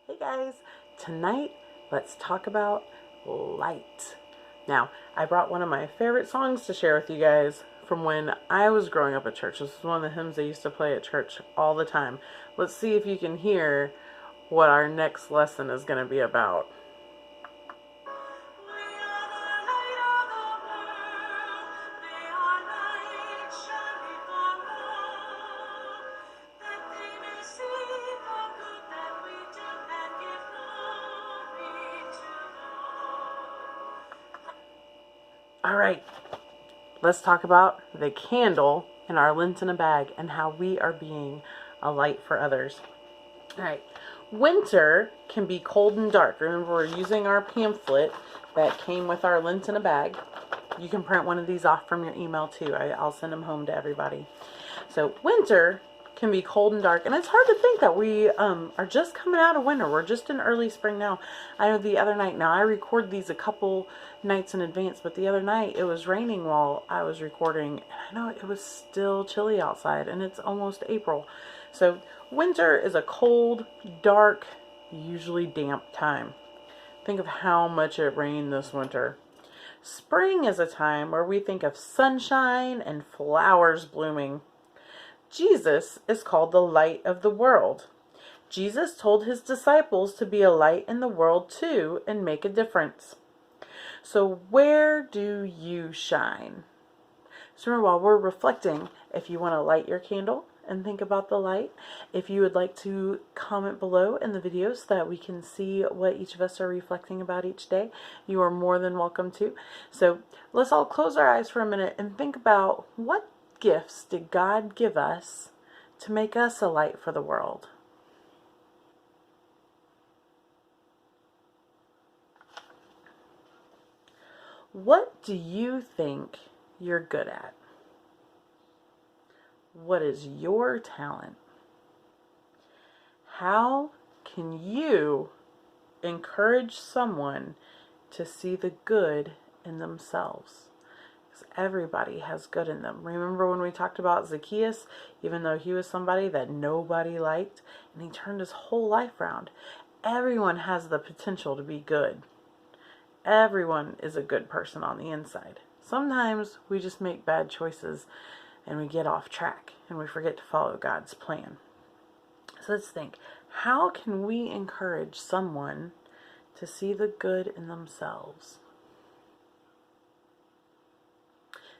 Hey guys, tonight let's talk about light. Now, I brought one of my favorite songs to share with you guys from when I was growing up at church. This is one of the hymns they used to play at church all the time. Let's see if you can hear what our next lesson is going to be about. All right, let's talk about the candle in our Lent in a bag and how we are being a light for others. All right, winter can be cold and dark. Remember, we're using our pamphlet that came with our Lent in a bag. You can print one of these off from your email too. I'll send them home to everybody. So winter can be cold and dark, and it's hard to think that we are just coming out of winter. We're just in early spring now. I know the other night, now I record these a couple nights in advance, but the other night it was raining while I was recording, and I know it was still chilly outside, and it's almost April. So winter is a cold, dark, usually damp time. Think of how much it rained this winter. Spring is a time where we think of sunshine and flowers blooming. Jesus is called the light of the world. Jesus told his disciples to be a light in the world too and make a difference. So where do you shine? So remember, while we're reflecting, if you want to light your candle and think about the light, if you would like to comment below in the video so that we can see what each of us are reflecting about each day, you are more than welcome to. So let's all close our eyes for a minute and think about what gifts did God give us to make us a light for the world? What do you think you're good at? What is your talent? How can you encourage someone to see the good in themselves? Because everybody has good in them. Remember when we talked about Zacchaeus, even though he was somebody that nobody liked, and he turned his whole life around. Everyone has the potential to be good. Everyone is a good person on the inside. Sometimes we just make bad choices and we get off track and we forget to follow God's plan. So let's think, how can we encourage someone to see the good in themselves?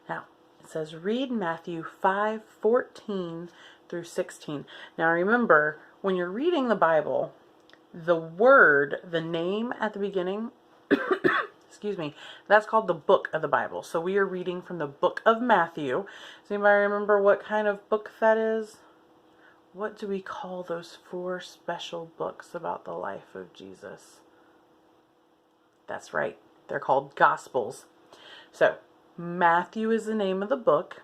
Now, it says read Matthew 5:14 through 16. Now remember, when you're reading the Bible, the word, the name at the beginning, excuse me, that's called the book of the Bible. So we are reading from the book of Matthew. Does anybody remember what kind of book that is? What do we call those 4 special books about the life of Jesus? That's right. They're called Gospels. So Matthew is the name of the book.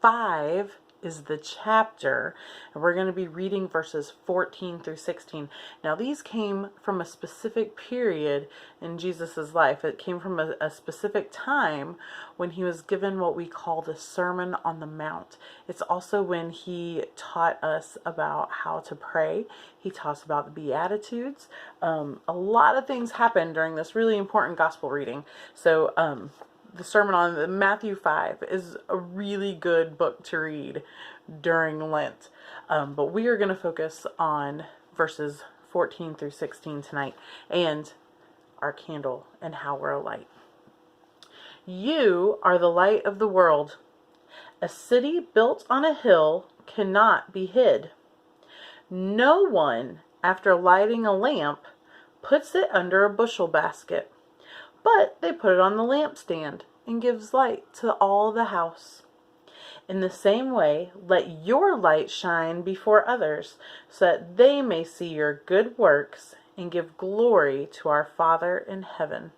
5 is the chapter, and we're going to be reading verses 14 through 16. Now these came from a specific period in Jesus's life. It came from a specific time when he was given what we call the Sermon on the Mount. It's also when he taught us about how to pray. He taught us about the Beatitudes. A lot of things happened during this really important gospel reading. So the sermon on Matthew 5 is a really good book to read during Lent. But we are going to focus on verses 14 through 16 tonight and our candle and how we're a light. You are the light of the world. A city built on a hill cannot be hid. No one, after lighting a lamp, puts it under a bushel basket, but they put it on the lampstand and gives light to all the house. In the same way, let your light shine before others, so that they may see your good works and give glory to our Father in heaven.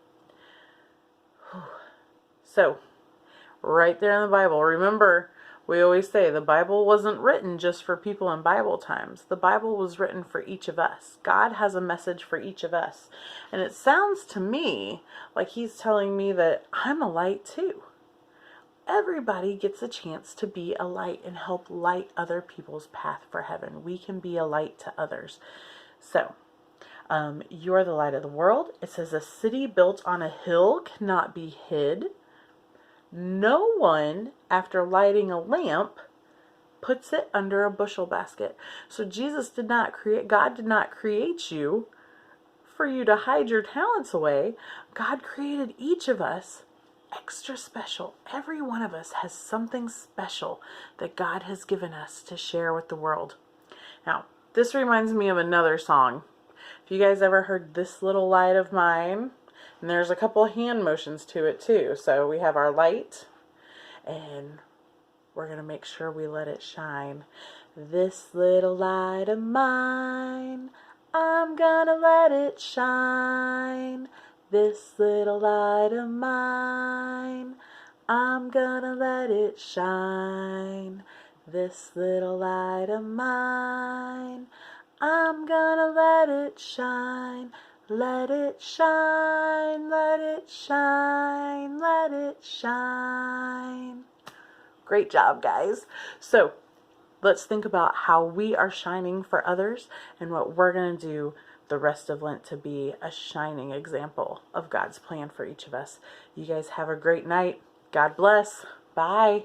So, right there in the Bible, remember, we always say the Bible wasn't written just for people in Bible times. The Bible was written for each of us. God has a message for each of us. And it sounds to me like he's telling me that I'm a light too. Everybody gets a chance to be a light and help light other people's path for heaven. We can be a light to others. So, You are the light of the world. It says a city built on a hill cannot be hid. No one, after lighting a lamp, puts it under a bushel basket. So God did not create you for you to hide your talents away. God created each of us extra special. Every one of us has something special that God has given us to share with the world. Now, this reminds me of another song. If you guys ever heard This Little Light of Mine, and there's a couple hand motions to it too. So we have our light, and we're going to make sure we let it shine. This little light of mine, I'm gonna let it shine. This little light of mine, I'm gonna let it shine. This little light of mine, I'm gonna let it shine. Let it shine, let it shine, let it shine. Great job, guys. So let's think about how we are shining for others and what we're going to do the rest of Lent to be a shining example of God's plan for each of us. You guys have a great night. God bless. Bye.